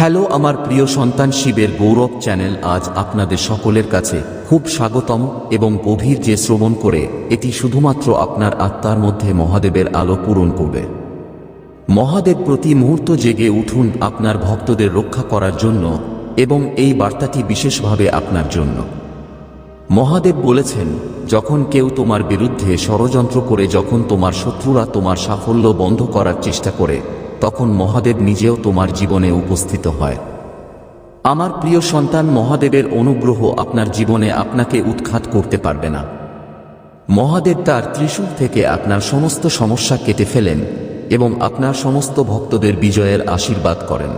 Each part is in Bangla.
হ্যালো আমার প্রিয় সন্তান, শিবের গৌরব চ্যানেল আজ আপনাদের সকলের কাছে খুব স্বাগতম এবং গভীর যে শ্রবণ করে এটি শুধুমাত্র আপনার আত্মার মধ্যে মহাদেবের আলো পূরণ করবে। মহাদেব প্রতি মুহূর্ত জেগে উঠুন আপনার ভক্তদের রক্ষা করার জন্য, এবং এই বার্তাটি বিশেষভাবে আপনার জন্য। মহাদেব বলেছেন, যখন কেউ তোমার বিরুদ্ধে ষড়যন্ত্র করে, যখন তোমার শত্রুরা তোমার সাফল্য বন্ধ করার চেষ্টা করে, তখন মহাদেব নিজেও তোমার জীবনে উপস্থিত হয়। আমার প্রিয় সন্তান, মহাদেবের অনুগ্রহ আপনার জীবনে আপনাকে উৎখাত করতে পারবে না। মহাদেব তার ত্রিশূল থেকে আপনার সমস্ত সমস্যা কেটে ফেলেন এবং আপনার সমস্ত ভক্তদের বিজয়ের আশীর্বাদ করেন।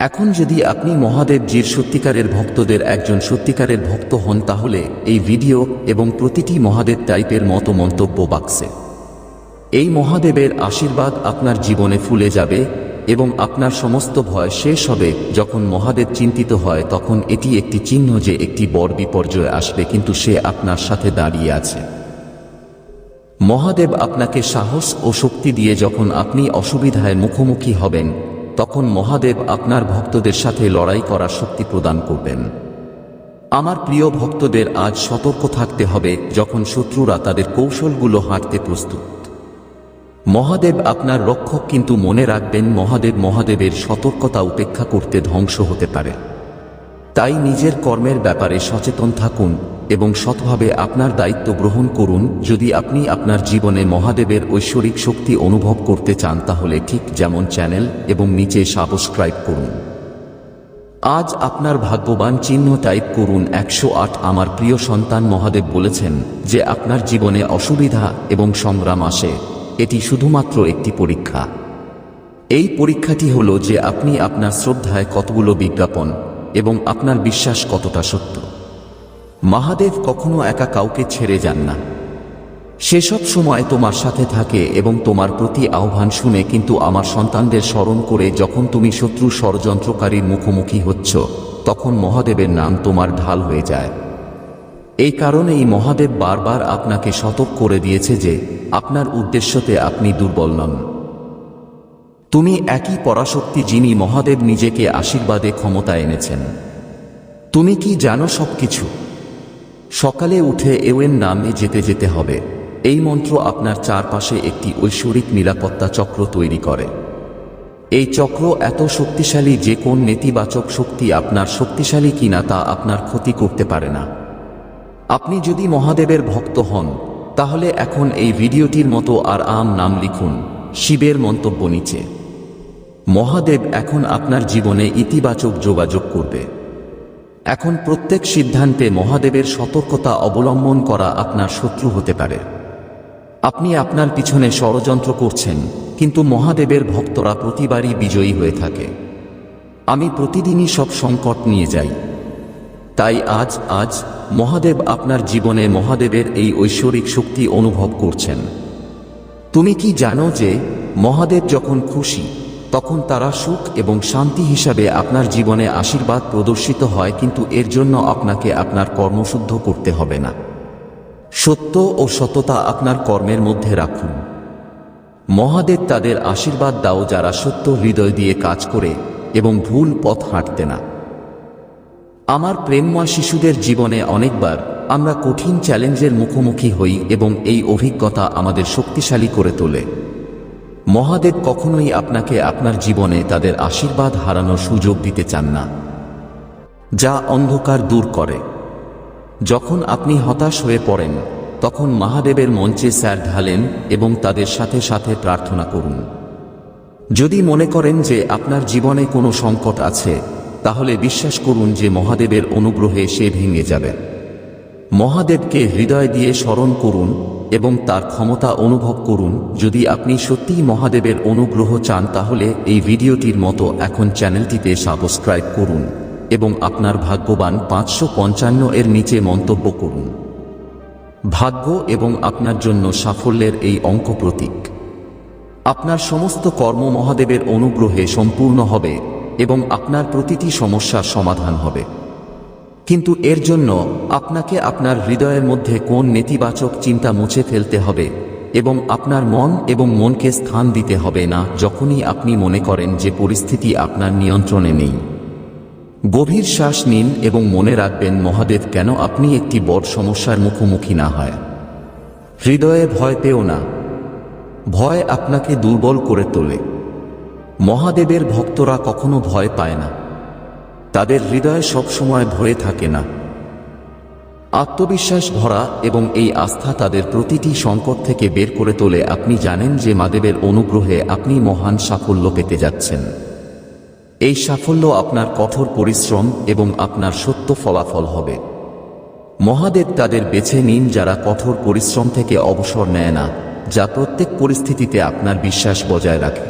এখন যদি আপনি মহাদেবজির সত্যিকারের ভক্তদের একজন সত্যিকারের ভক্ত হন, তাহলে এই ভিডিও এবং প্রতিটি মহাদেব টাইপের মতো মন্তব্য বাক্সে এই মহাদেবের আশীর্বাদ আপনার জীবনে ফুলে যাবে এবং আপনার সমস্ত ভয় শেষ হবে। যখন মহাদেব চিন্তিত হয়, তখন এটি একটি চিহ্ন যে একটি বড় বিপর্যয় আসবে, কিন্তু সে আপনার সাথে দাঁড়িয়ে আছে। মহাদেব আপনাকে সাহস ও শক্তি দিয়ে যখন আপনি অসুবিধায় মুখোমুখি হবেন, তখন মহাদেব আপনার ভক্তদের সাথে লড়াই করার শক্তি প্রদান করবেন। আমার প্রিয় ভক্তদের আজ সতর্ক থাকতে হবে যখন শত্রুরা তাদের কৌশলগুলো হাঁটতে প্রস্তুত। মহাদেব আপনার রক্ষক, কিন্তু মনে রাখবেন মহাদেবের সতর্কতা উপেক্ষা করতে ধ্বংস হতে পারে। তাই নিজের কর্মের ব্যাপারে সচেতন থাকুন এবং সৎভাবে আপনার দায়িত্ব গ্রহণ করুন। যদি আপনি আপনার জীবনে মহাদেবের ঐশ্বরিক শক্তি অনুভব করতে চান, তাহলে ঠিক যেমন চ্যানেল এবং নিচে সাবস্ক্রাইব করুন। আজ আপনার ভাগ্যবান চিহ্ন টাইপ করুন 108। আমার প্রিয় সন্তান, মহাদেব বলেছেন যে আপনার জীবনে অসুবিধা এবং সংগ্রাম আসে, এটি শুধুমাত্র একটি পরীক্ষা। এই পরীক্ষাটি হল যে আপনি আপনার শ্রদ্ধায় কতগুলো বিজ্ঞাপন এবং আপনার বিশ্বাস কতটা সত্য। মহাদেব কখনো একা কাউকে ছেড়ে যান না। সেসব সময় তোমার সাথে থাকে এবং তোমার প্রতি আহ্বান শুনে। কিন্তু আমার সন্তানদের স্মরণ করে, যখন তুমি শত্রু ষড়যন্ত্রকারীর মুখোমুখি হচ্ছ, তখন মহাদেবের নাম তোমার ঢাল হয়ে যায়। এই কারণেই মহাদেব বারবার আপনাকে সতর্ক করে দিয়েছে যে আপনার উদ্দেশ্যতে আপনি দুর্বল নন। তুমি একই পরাশক্তি, যিনি মহাদেব নিজেকে আশীর্বাদে ক্ষমতা এনেছেন। তুমি কি জানো, সবকিছু সকালে উঠে এওয়ের নামে যেতে যেতে হবে। এই মন্ত্র আপনার চারপাশে একটি ঐশ্বরিক নিরাপত্তা চক্র তৈরি করে। এই চক্র এত শক্তিশালী যে কোন নেতিবাচক শক্তি আপনার শক্তিশালী কিনা তা আপনার ক্ষতি করতে পারে না। আপনি যদি মহাদেবের ভক্ত হন, তাহলে এখন এই ভিডিওটির মতো আর নাম লিখুন শিবের মন্তব্য নিচে। মহাদেব এখন আপনার জীবনে ইতিবাচক যোগাযোগ করবে। এখন প্রত্যেক সিদ্ধান্তে মহাদেবের সতর্কতা অবলম্বন করা আপনার শত্রু হতে পারে। আপনি আপনার পিছনে ষড়যন্ত্র করছেন, কিন্তু মহাদেবের ভক্তরা প্রতিবারই বিজয়ী হয়ে থাকে। আমি প্রতিদিনই সব সংকট নিয়ে যাই। তাই আজ মহাদেব আপনার জীবনে মহাদেবের এই ঐশ্বরিক শক্তি অনুভব করছেন। তুমি কি জানো যে মহাদেব যখন খুশি, তখন তারা সুখ এবং শান্তি হিসাবে আপনার জীবনে আশীর্বাদ প্রদর্শিত হয়। কিন্তু এর জন্য আপনাকে আপনার কর্মশুদ্ধ করতে হবে না। সত্য ও সততা আপনার কর্মের মধ্যে রাখুন। মহাদেব তাদের আশীর্বাদ দাও যারা সত্য হৃদয় দিয়ে কাজ করে এবং ভুল পথ হাঁটতে না। আমার প্রেমময় শিশুদের জীবনে অনেকবার আমরা কঠিন চ্যালেঞ্জের মুখোমুখি হই এবং এই অভিজ্ঞতা আমাদের শক্তিশালী করে তোলে। মহাদেব কখনোই আপনাকে আপনার জীবনে তাদের আশীর্বাদ হারানোর সুযোগ দিতে চান না, যা অন্ধকার দূর করে। যখন আপনি হতাশ হয়ে পড়েন, তখন মহাদেবের মঞ্চে স্যার ঢালেন এবং তাদের সাথে সাথে প্রার্থনা করুন। যদি মনে করেন যে আপনার জীবনে কোনো সংকট আছে, তাহলে বিশ্বাস করুন যে মহাদেবের অনুগ্রহে সে ভেঙে যাবে। মহাদেবকে হৃদয় দিয়ে স্মরণ করুন এবং তার ক্ষমতা অনুভব করুন। যদি আপনি সত্যিই মহাদেবের অনুগ্রহ চান, তাহলে এই ভিডিওটির মতো এখন চ্যানেলটিতে সাবস্ক্রাইব করুন এবং আপনার ভাগ্যবান 555 এর নিচে মন্তব্য করুন। ভাগ্য এবং আপনার জন্য সাফল্যের এই অঙ্ক প্রতীক। আপনার সমস্ত কর্ম মহাদেবের অনুগ্রহে সম্পূর্ণ হবে এবং আপনার প্রতিটি সমস্যার সমাধান হবে। কিন্তু এর জন্য আপনাকে আপনার হৃদয়ের মধ্যে কোন নেতিবাচক চিন্তা মুছে ফেলতে হবে এবং আপনার মন এবং মনকে স্থান দিতে হবে না যখনই আপনি মনে করেন যে পরিস্থিতি আপনার নিয়ন্ত্রণে নেই। গভীর শ্বাস নিন এবং মনে রাখবেন মহাদেব কেন আপনি একটি বড় সমস্যার মুখোমুখি না হয়। হৃদয়ে ভয় পেও না। ভয় আপনাকে দুর্বল করে তোলে। মহাদেবের ভক্তরা কখনো ভয় পায় না। তাদের হৃদয় সবসময় ভরে থাকে না। আত্মবিশ্বাস ভরা এবং এই আস্থা তাদের প্রতিটি সংকট থেকে বের করে তোলে। আপনি জানেন যে মহাদেবের অনুগ্রহে আপনি মহান সাফল্য পেতে যাচ্ছেন। এই সাফল্য আপনার কঠোর পরিশ্রম এবং আপনার সত্য ফলাফল হবে। মহাদেব তাদের বেছে নিন যারা কঠোর পরিশ্রম থেকে অবসর নেয় না, যা প্রত্যেক পরিস্থিতিতে আপনার বিশ্বাস বজায় রাখে।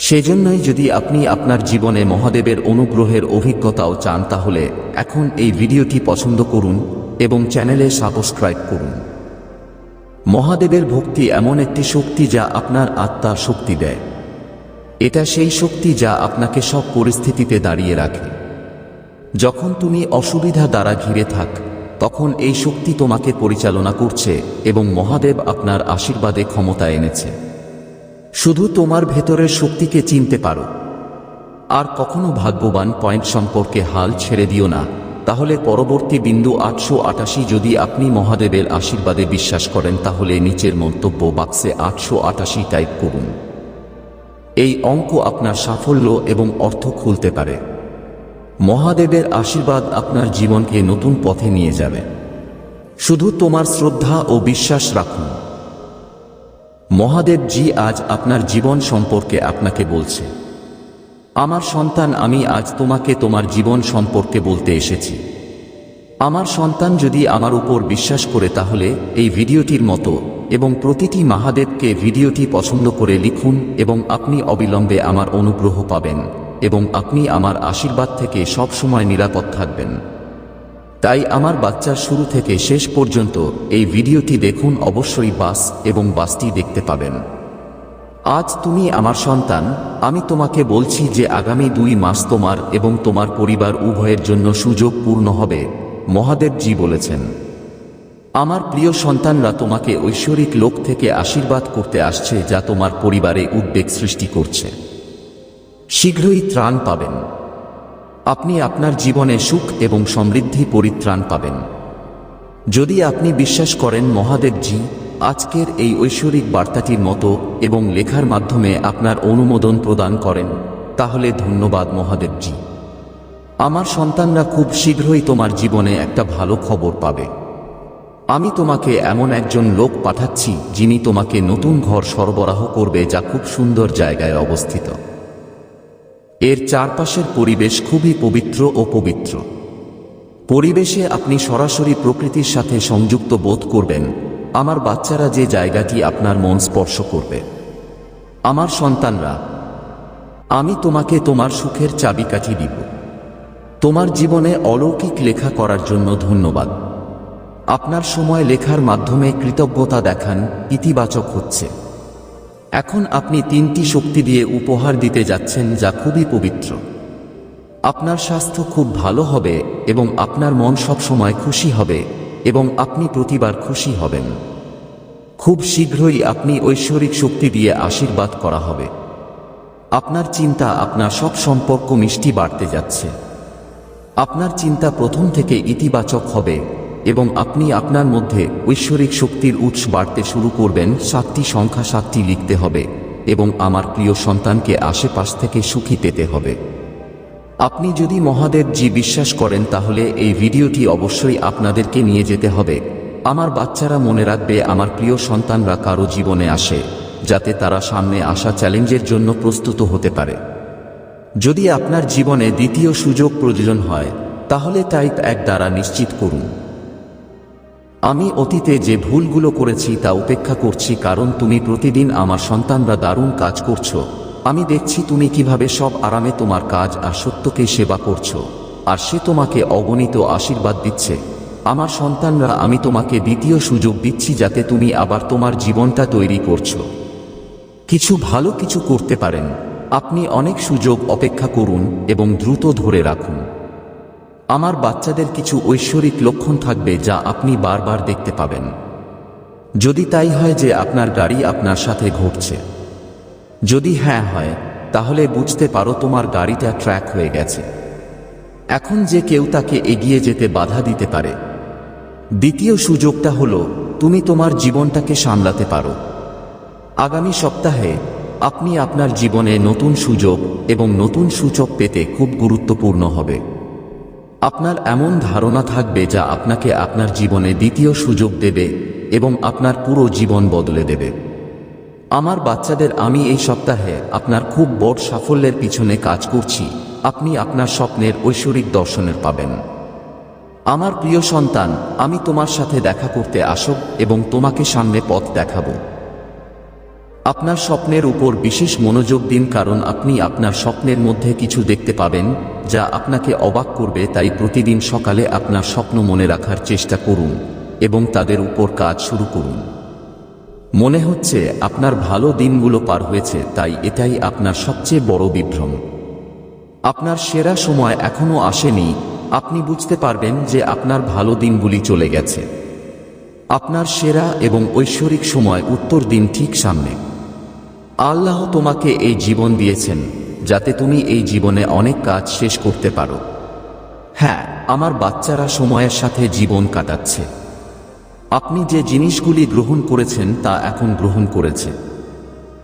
সেজন্যই যদি আপনি আপনার জীবনে মহাদেবের অনুগ্রহের অভিজ্ঞতাও চান তাহলে এখন এই ভিডিওটি পছন্দ করুন এবং চ্যানেলে সাবস্ক্রাইব করুন। মহাদেবের ভক্তি এমন একটি শক্তি যা আপনার আত্মার শক্তি দেয়। এটা সেই শক্তি যা আপনাকে সব পরিস্থিতিতে দাঁড়িয়ে রাখে। যখন তুমি অসুবিধা দ্বারা ঘিরে থাক তখন এই শক্তি তোমাকে পরিচালনা করছে এবং মহাদেব আপনার আশীর্বাদে ক্ষমতা এনেছে। শুধু তোমার ভেতরের শক্তিকে চিনতে পারো। আর কখনো ভাগ্যবান পয়েন্ট সম্পর্কে হাল ছেড়ে দিও না। তাহলে পরবর্তী বিন্দু 888। যদি আপনি মহাদেবের আশীর্বাদে বিশ্বাস করেন তাহলে নিচের মন্তব্য বাক্সে 888 টাইপ করুন। এই অঙ্ক আপনার সাফল্য এবং অর্থ খুলতে পারে। মহাদেবের আশীর্বাদ আপনার জীবনকে নতুন পথে নিয়ে যাবে। শুধু তোমার শ্রদ্ধা ও বিশ্বাস রাখুন। মহাদেব জি আজ আপনার জীবন সম্পর্কে আপনাকে বলছে, আমার সন্তান, আমি আজ তোমাকে তোমার জীবন সম্পর্কে বলতে এসেছি। আমার সন্তান যদি আমার উপর বিশ্বাস করে তাহলে এই ভিডিওটির মতো এবং প্রতিটি মহাদেবকে ভিডিওটি পছন্দ করে লিখুন এবং আপনি অবিলম্বে আমার অনুগ্রহ পাবেন এবং আপনি আমার আশীর্বাদ থেকে সব সময় নিরাপদ থাকবেন। তাই আমার বাচ্চার শুরু থেকে শেষ পর্যন্ত এই ভিডিওটি দেখুন। অবশ্যই বাস এবং বাসটি দেখতে পাবেন। আজ তুমি আমার সন্তান, আমি তোমাকে বলছি যে আগামী 2 মাস তোমার এবং তোমার পরিবার উভয়ের জন্য সুযোগ পূর্ণ হবে। মহাদেব জি বলেছেন, আমার প্রিয় সন্তানরা তোমাকে ঐশ্বরিক লোক থেকে আশীর্বাদ করতে আসছে যা তোমার পরিবারে উদ্বেগ সৃষ্টি করছে। শীঘ্রই ত্রাণ পাবেন। আপনি আপনার জীবনে সুখ এবং সমৃদ্ধি পরিত্রাণ পাবেন। যদি আপনি বিশ্বাস করেন মহাদেব জি আজকের এই ঐশ্বরিক বার্তাটির মতো এবং লেখার মাধ্যমে আপনার অনুমোদন প্রদান করেন তাহলে ধন্যবাদ মহাদেব জি। আমার সন্তানরা খুব শীঘ্রই তোমার জীবনে একটা ভালো খবর পাবে। আমি তোমাকে এমন একজন লোক পাঠাচ্ছি যিনি তোমাকে নতুন ঘর সরবরাহ করবে যা খুব সুন্দর জায়গায় অবস্থিত। এর চারপাশের পরিবেশ খুবই পবিত্র ও পবিত্র। পরিবেশে আপনি সরাসরি প্রকৃতির সাথে সংযুক্ত বোধ করবেন। আমার বাচ্চারা, যে জায়গাটি আপনার মন স্পর্শ করবে। আমার সন্তানরা, আমি তোমাকে তোমার সুখের চাবিকাঠি দিব। তোমার জীবনে অলৌকিক লেখা করার জন্য ধন্যবাদ। আপনার সময় লেখার মাধ্যমে কৃতজ্ঞতা দেখান ইতিবাচক হচ্ছে। এখন আপনি 3টি শক্তি দিয়ে উপহার দিতে যাচ্ছেন যা খুবই পবিত্র। আপনার স্বাস্থ্য খুব ভালো হবে এবং আপনার মন সবসময় খুশি হবে এবং আপনি প্রতিবার খুশি হবেন। খুব শীঘ্রই আপনি ঐশ্বরিক শক্তি দিয়ে আশীর্বাদ করা হবে। আপনার চিন্তা, আপনার সব সম্পর্ক মিষ্টি বাড়তে যাচ্ছে। আপনার চিন্তা প্রথম থেকে ইতিবাচক হবে এবং আপনি আপনার মধ্যে ঐশ্বরিক শক্তির উৎস বাড়তে শুরু করবেন। 7টি সংখ্যা 7টি লিখতে হবে এবং আমার প্রিয় সন্তানকে আশেপাশ থেকে সুখী পেতে হবে। আপনি যদি মহাদেব জি বিশ্বাস করেন তাহলে এই ভিডিওটি অবশ্যই আপনাদেরকে নিয়ে যেতে হবে। আমার বাচ্চারা মনে রাখবে, আমার প্রিয় সন্তানরা কারো জীবনে আসে যাতে তারা সামনে আসা চ্যালেঞ্জের জন্য প্রস্তুত হতে পারে। যদি আপনার জীবনে দ্বিতীয় সুযোগ প্রয়োজন হয় তাহলে টাইপ 1 দ্বারা নিশ্চিত করুন, আমি অতীতে যে ভুলগুলো করেছি তা উপেক্ষা করছি কারণ তুমি প্রতিদিন আমার সন্তানরা দারুণ কাজ করছো। আমি দেখছি তুমি কিভাবে সব আরামে তোমার কাজ আর সত্যকে সেবা করছো আর সে তোমাকে অগণিত আশীর্বাদ দিচ্ছে। আমার সন্তানরা, আমি তোমাকে দ্বিতীয় সুযোগ দিচ্ছি যাতে তুমি আবার তোমার জীবনটা তৈরি করছো। কিছু ভালো কিছু করতে পারেন। আপনি অনেক সুযোগ অপেক্ষা করুন এবং দ্রুত ধরে রাখুন। আমার বাচ্চাদের কিছু ঐশ্বরিক লক্ষণ থাকবে যা আপনি বারবার দেখতে পাবেন। যদি তাই হয় যে আপনার গাড়ি আপনার সাথে ঘটছে, যদি হ্যাঁ হয়, তাহলে বুঝতে পারো তোমার গাড়িটা ট্র্যাক হয়ে গেছে। এখন যে কেউ তাকে এগিয়ে যেতে বাধা দিতে পারে। দ্বিতীয় সুযোগটা হলো তুমি তোমার জীবনটাকে সামলাতে পারো। আগামী সপ্তাহে আপনি আপনার জীবনে নতুন সুযোগ এবং নতুন সূচক পেতে খুব গুরুত্বপূর্ণ হবে। আপনার এমন ধারণা থাকবে যা আপনাকে আপনার জীবনে দ্বিতীয় সুযোগ দেবে এবং আপনার পুরো জীবন বদলে দেবে। আমার বাচ্চাদের, আমি এই সপ্তাহে আপনার খুব বড় সাফল্যের পিছনে কাজ করছি। আপনি আপনার স্বপ্নের ঐশ্বরিক দর্শনের পাবেন। আমার প্রিয় সন্তান, আমি তোমার সাথে দেখা করতে আসব এবং তোমাকে সামনে পথ দেখাবো। আপনার স্বপ্নের উপর বিশেষ মনোযোগ দিন, কারণ আপনি আপনার স্বপ্নের মধ্যে কিছু দেখতে পাবেন যা আপনাকে অবাক করবে। তাই প্রতিদিন সকালে আপনার স্বপ্ন মনে রাখার চেষ্টা করুন এবং তাদের উপর কাজ শুরু করুন। মনে হচ্ছে আপনার ভালো দিনগুলো পার হয়েছে, তাই এটাই আপনার সবচেয়ে বড় বিভ্রম। আপনার সেরা সময় এখনো আসেনি। আপনি বুঝতে পারবেন যে আপনার ভালো দিনগুলি চলে গেছে। আপনার সেরা এবং ঐশ্বরিক সময় উত্তর দিন ঠিক সামনে। আল্লাহ তোমাকে এই জীবন দিয়েছেন যাতে তুমি এই জীবনে অনেক কাজ শেষ করতে পারো। হ্যাঁ, আমার বাচ্চারা সময়ের সাথে জীবন কাটাচ্ছে। আপনি যে জিনিসগুলি গ্রহণ করেছেন তা এখন গ্রহণ করেছে।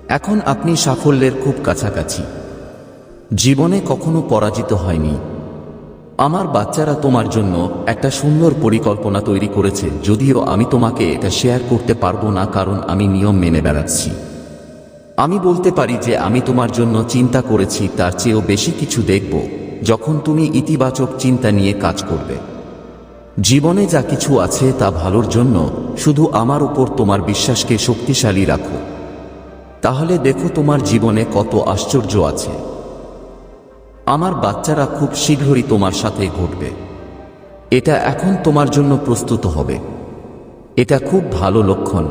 এখন আপনি সাফল্যের খুব কাছাকাছি। জীবনে কখনো পরাজিত হয়নি। আমার বাচ্চারা তোমার জন্য একটা সুন্দর পরিকল্পনা তৈরি করেছে, যদিও আমি তোমাকে এটা শেয়ার করতে পারবো না, কারণ আমি নিয়ম মেনে বেড়াচ্ছি। আমি বলতে পারি যে আমি তোমার জন্য চিন্তা করেছি তার চেয়েও বেশি কিছু দেখব যখন তুমি ইতিবাচক চিন্তা নিয়ে কাজ করবে। জীবনে যা কিছু আছে তা ভালোর জন্য, শুধু আমার উপর তোমার বিশ্বাসকে শক্তিশালী রাখো। তাহলে দেখো তোমার জীবনে কত আশ্চর্য আছে। আমার বাচ্চারা খুব শীঘ্রই তোমার সাথে ঘটবে। এটা এখন তোমার জন্য প্রস্তুত হবে। এটা খুব ভালো লক্ষণ।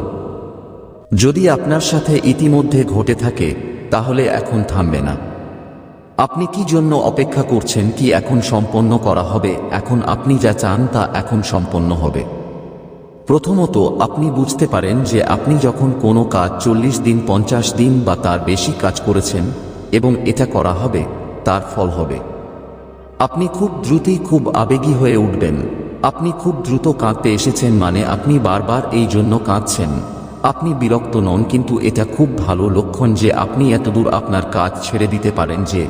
যদি আপনার সাথে ইতিমধ্যে ঘটে থাকে তাহলে এখন থামবে না। আপনি কি জন্য অপেক্ষা করছেন? কি এখন সম্পন্ন করা হবে? এখন আপনি যা চান তা এখন সম্পন্ন হবে। প্রথমত, আপনি বুঝতে পারেন যে আপনি যখন কোনো কাজ 40 দিন, 50 দিন বা তার বেশি কাজ করেছেন এবং এটা করা হবে, তার ফল হবে। আপনি খুব দ্রুতই খুব আবেগী হয়ে উঠবেন। আপনি খুব দ্রুত কাঁদতে এসেছেন, মানে আপনি বারবার এই জন্য কাঁদছেন। আপনি বিরক্ত নন, কিন্তু এটা খুব ভালো লক্ষণ যে আপনি এতদূর আপনার কাজ ছেড়ে দিতে পারেন। যে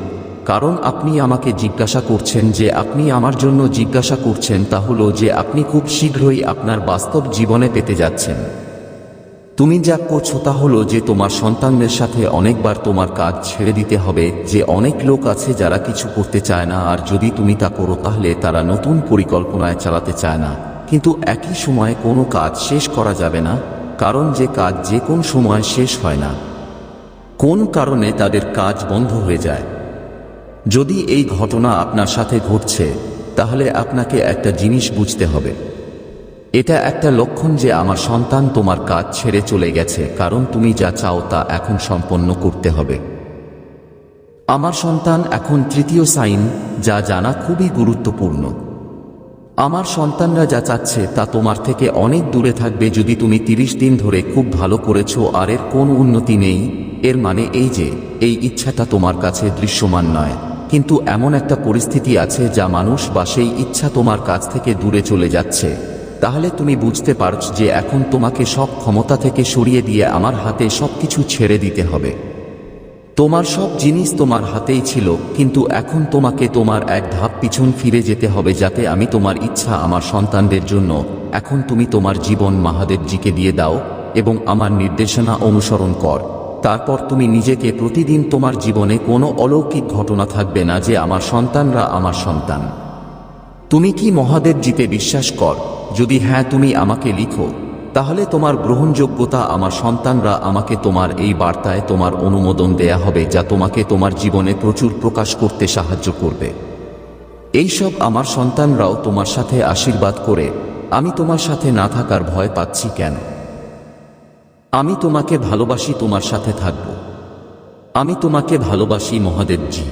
কারণ আপনি আমাকে জিজ্ঞাসা করছেন, যে আপনি আমার জন্য জিজ্ঞাসা করছেন, তা হলো যে আপনি খুব শীঘ্রই আপনার বাস্তব জীবনে পেতে যাচ্ছেন। তুমি যা করছো তা হলো যে তোমার সন্তানদের সাথে অনেকবার তোমার কাজ ছেড়ে দিতে হবে। যে অনেক লোক আছে যারা কিছু করতে চায় না, আর যদি তুমি তা করো তাহলে তারা নতুন পরিকল্পনায় চালাতে চায় না। কিন্তু একই সময়ে কোনো কাজ শেষ করা যাবে না, কারণ যে কাজ যে কোন সময় শেষ হয় না। কোন কারণে তাদের কাজ বন্ধ হয়ে যায়। যদি এই ঘটনা আপনার সাথে ঘটছে, তাহলে আপনাকে একটা জিনিস বুঝতে হবে। এটা একটা লক্ষণ যে আমার সন্তান তোমার কাজ ছেড়ে চলে গেছে, কারণ তুমি যা চাও তা এখন সম্পন্ন করতে হবে। আমার সন্তান এখন তৃতীয় সাইন, যা জানা খুবই গুরুত্বপূর্ণ। আমার সন্তানরা যা চাচ্ছে তা তোমার থেকে অনেক দূরে থাকবে। যদি তুমি 30 দিন ধরে খুব ভালো করেছো আর এর কোনো উন্নতি নেই, এর মানে এই যে এই ইচ্ছাটা তোমার কাছে দৃশ্যমান নয়, কিন্তু এমন একটা পরিস্থিতি আছে যা মানুষ বা সেই ইচ্ছা তোমার কাছ থেকে দূরে চলে যাচ্ছে, তাহলে তুমি বুঝতে পারছ যে এখন তোমাকে সব ক্ষমতা থেকে সরিয়ে দিয়ে আমার হাতে সবকিছু ছেড়ে দিতে হবে। তোমার সব জিনিস তোমার হাতেই ছিল, কিন্তু এখন তোমাকে তোমার এক ধাপ পিছন ফিরে যেতে হবে, যাতে আমি তোমার ইচ্ছা আমার সন্তানদের জন্য। এখন তুমি তোমার জীবন মহাদেবজিকে দিয়ে দাও এবং আমার নির্দেশনা অনুসরণ কর। তারপর তুমি নিজেকে প্রতিদিন, তোমার জীবনে কোনো অলৌকিক ঘটনা থাকবে না যে আমার সন্তানরা আমার সন্তান। তুমি কি মহাদেবজিতে বিশ্বাস কর? যদি হ্যাঁ, তুমি আমাকে লিখো, তাহলে তোমার গ্রহণযোগ্যতা, আমার সন্তানরা আমাকে তোমার এই বার্তায় তোমার অনুমোদন দেয়া হবে, যা তোমাকে তোমার জীবনে প্রচুর প্রকাশ করতে সাহায্য করবে। এইসব আমার সন্তানরাও তোমার সাথে আশীর্বাদ করে, আমি তোমার সাথে না থাকার ভয় পাচ্ছি কেন? আমি তোমাকে ভালোবাসি, তোমার সাথে থাকব। আমি তোমাকে ভালোবাসি মহাদেবজি।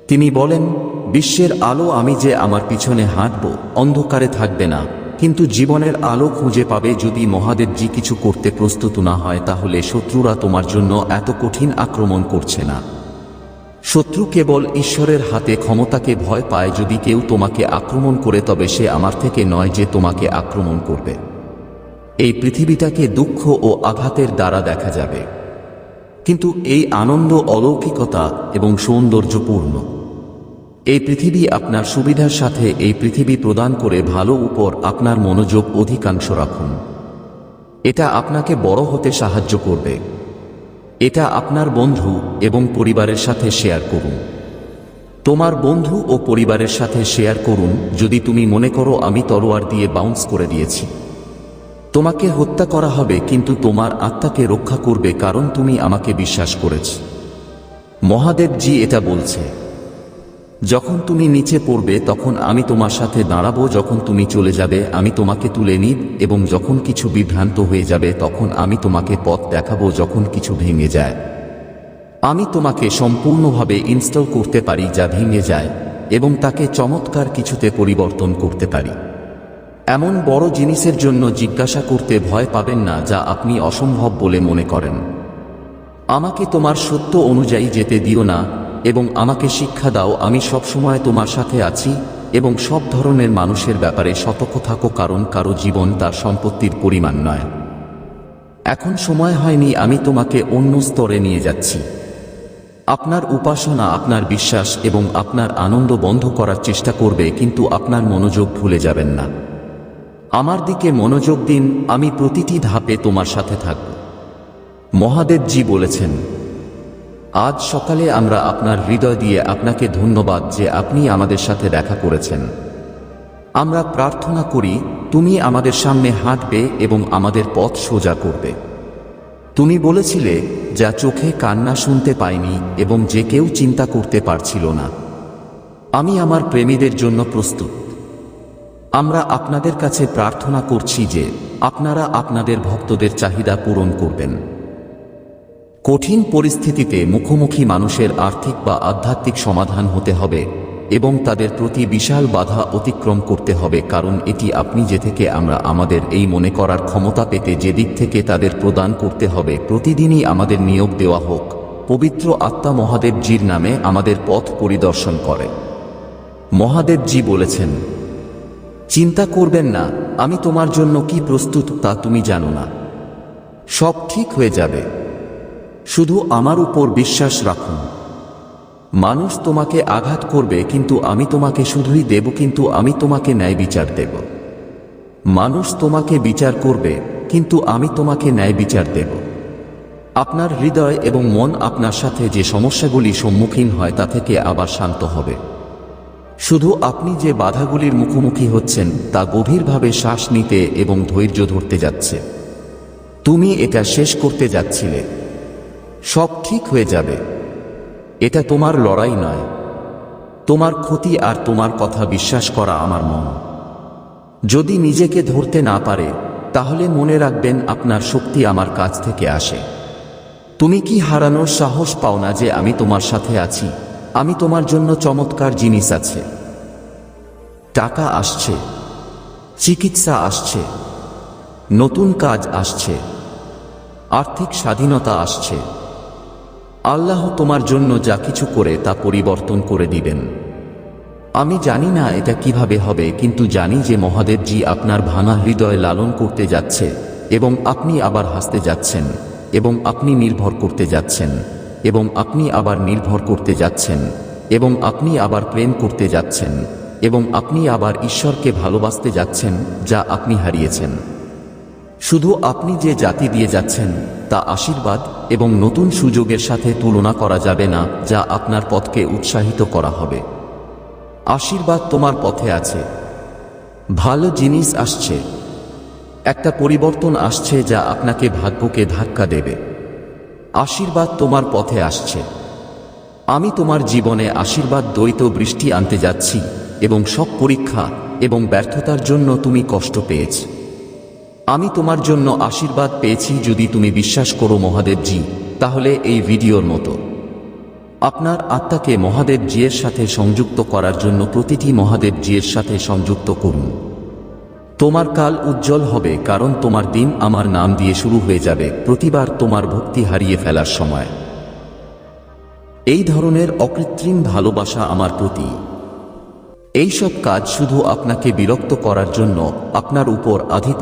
তিনি বলেন, বিশ্বের আলো আমি যে আমার পিছনে হাঁটব, অন্ধকারে থাকবে না, কিন্তু জীবনের আলো খুঁজে পাবে। যদি মহাদেবজি কিছু করতে প্রস্তুত না হয়, তাহলে শত্রুরা তোমার জন্য এত কঠিন আক্রমণ করছে না। শত্রু কেবল ঈশ্বরের হাতে ক্ষমতাকে ভয় পায়। যদি কেউ তোমাকে আক্রমণ করে, তবে সে আমার থেকে নয় যে তোমাকে আক্রমণ করবে। এই পৃথিবীটাকে দুঃখ ও আঘাতের দ্বারা দেখা যাবে, কিন্তু এই আনন্দ অলৌকিকতা এবং সৌন্দর্যপূর্ণ। এই পৃথিবী আপনার সুবিধার সাথে এই পৃথিবী প্রদান করে ভালো উপর আপনার মনোযোগ অধিকাংশ রাখুন। এটা আপনাকে বড় হতে সাহায্য করবে। এটা আপনার বন্ধু এবং পরিবারের সাথে শেয়ার করুন। তোমার বন্ধু ও পরিবারের সাথে শেয়ার করুন। যদি তুমি মনে করো আমি তলোয়ার দিয়ে বাউন্স করে দিয়েছি, তোমাকে হত্যা করা হবে, কিন্তু তোমার আত্মাকে রক্ষা করবে, কারণ তুমি আমাকে বিশ্বাস করেছ। মহাদেবজি এটা বলছে, যখন তুমি নিচে পড়বে তখন আমি তোমার সাথে দাঁড়াবো, যখন তুমি চলে যাবে আমি তোমাকে তুলে নিব, এবং যখন কিছু বিভ্রান্ত হয়ে যাবে তখন আমি তোমাকে পথ দেখাবো। যখন কিছু ভেঙে যায়, আমি তোমাকে সম্পূর্ণভাবে ইনস্টল করতে পারি যা ভেঙে যায়, এবং তাকে চমৎকার কিছুতে পরিবর্তন করতে পারি। এমন বড় জিনিসের জন্য জিজ্ঞাসা করতে ভয় পাবেন না যা আপনি অসম্ভব বলে মনে করেন। আমাকে তোমার সত্য অনুযায়ী যেতে দিও না এবং আমাকে শিক্ষা দাও। আমি সবসময় তোমার সাথে আছি এবং সব ধরনের মানুষের ব্যাপারে সতর্ক থাকো, কারণ কারো জীবন তার সম্পত্তির পরিমাণ নয়। এখন সময় হয়নি, আমি তোমাকে অন্য স্তরে নিয়ে যাচ্ছি। আপনার উপাসনা, আপনার বিশ্বাস এবং আপনার আনন্দ বন্ধ করার চেষ্টা করবে, কিন্তু আপনার মনোযোগ ভুলে যাবেন না। আমার দিকে মনোযোগ দিন, আমি প্রতিটি ধাপে তোমার সাথে থাকব। মহাদেবজি বলেছেন, আজ সকালে আমরা আপনার হৃদয় দিয়ে আপনাকে ধন্যবাদ যে আপনি আমাদের সাথে দেখা করেছেন। আমরা প্রার্থনা করি তুমি আমাদের সামনে হাঁটবে এবং আমাদের পথ সোজা করবে। তুমি বলেছিলে যা চোখে কান্না শুনতে পাইনি এবং যে কেউ চিন্তা করতে পারছিল না। আমি আমার প্রেমীদের জন্য প্রস্তুত। আমরা আপনাদের কাছে প্রার্থনা করছি যে আপনারা আপনাদের ভক্তদের চাহিদা পূরণ করবেন। কঠিন পরিস্থিতিতে মুখোমুখি মানুষের আর্থিক বা আধ্যাত্মিক সমাধান হতে হবে এবং তাদের প্রতি বিশাল বাধা অতিক্রম করতে হবে, কারণ এটি আপনি যে থেকে আমরা আমাদের এই মনে করার ক্ষমতা পেতে যে দিক থেকে তাদের প্রদান করতে হবে। প্রতিদিনই আমাদের নিয়োগ দেওয়া হোক, পবিত্র আত্মা মহাদেবজির নামে আমাদের পথ পরিদর্শন করে। মহাদেবজি বলেছেন, চিন্তা করবেন না, আমি তোমার জন্য কি প্রস্তুত তা তুমি জানো না। সব ঠিক হয়ে যাবে, শুধু আমার উপর বিশ্বাস রাখুন। মানুষ তোমাকে আঘাত করবে, কিন্তু আমি তোমাকে শুধুই দেব, কিন্তু আমি তোমাকে ন্যায় বিচার দেব। মানুষ তোমাকে বিচার করবে, কিন্তু আমি তোমাকে ন্যায় বিচার দেব। আপনার হৃদয় এবং মন আপনার সাথে যে সমস্যাগুলি সম্মুখীন হয় তা থেকে আবার শান্ত হবে। শুধু আপনি যে বাধাগুলির মুখোমুখি হচ্ছেন তা গভীরভাবে শ্বাস নিতে এবং ধৈর্য ধরতে যাচ্ছে। তুমি এটা শেষ করতে যাচ্ছিলে। সব ঠিক হয়ে যাবে। এটা তোমার লড়াই নয়, তোমার ক্ষতি, আর তোমার কথা বিশ্বাস করা আমার মন। যদি নিজেকে ধরতে না পারে, তাহলে মনে রাখবেন আপনার শক্তি আমার কাছ থেকে আসে। তুমি কি হারানোর সাহস পাও না যে আমি তোমার সাথে আছি? আমি তোমার জন্য চমৎকার জিনিস আছে। টাকা আসছে, চিকিৎসা আসছে, নতুন কাজ আসছে, আর্থিক স্বাধীনতা আসছে। আল্লাহ তোমার জন্য যা কিছু করে তা পরিবর্তন করে দিবেন। আমি জানি না এটা কিভাবে হবে, কিন্তু জানি যে মহাদেবজি আপনার ভাঙা হৃদয় লালন করতে যাচ্ছে এবং আপনি আবার হাসতে যাচ্ছেন এবং আপনি নির্ভর করতে যাচ্ছেন এবং আপনি আবার নির্ভর করতে যাচ্ছেন এবং আপনি আবার প্রেম করতে যাচ্ছেন এবং আপনি আবার ঈশ্বরকে ভালোবাসতে যাচ্ছেন যা আপনি হারিয়েছেন। শুধু আপনি যে জাতি দিয়ে যাচ্ছেন তা আশীর্বাদ এবং নতুন সুযোগের সাথে তুলনা করা যাবে না, যা আপনার পথকে উৎসাহিত করা হবে। আশীর্বাদ তোমার পথে আছে, ভালো জিনিস আসছে, একটা পরিবর্তন আসছে যা আপনাকে ভাগ্যকে ধাক্কা দেবে। আশীর্বাদ তোমার পথে আসছে। আমি তোমার জীবনে আশীর্বাদ দ্বৈত বৃষ্টি আনতে যাচ্ছি এবং সব পরীক্ষা এবং ব্যর্থতার জন্য তুমি কষ্ট পেয়েছ। আমি তোমার জন্য আশীর্বাদ পেয়েছি। যদি তুমি বিশ্বাস করো মহাদেবজি, তাহলে এই ভিডিওর মতো আপনার আত্মাকে মহাদেবজির সাথে সংযুক্ত করার জন্য প্রতিটি মহাদেবজির সাথে সংযুক্ত করুন। তোমার কাল উজ্জ্বল হবে, কারণ তোমার দিন আমার নাম দিয়ে শুরু হয়ে যাবে প্রতিবার তোমার ভক্তি হারিয়ে ফেলার সময়। এই ধরনের অকৃত্রিম ভালোবাসা আমার প্রতি, এইসব কাজ শুধু আপনাকে বিরক্ত করার জন্য, আপনার উপর আধিপত্য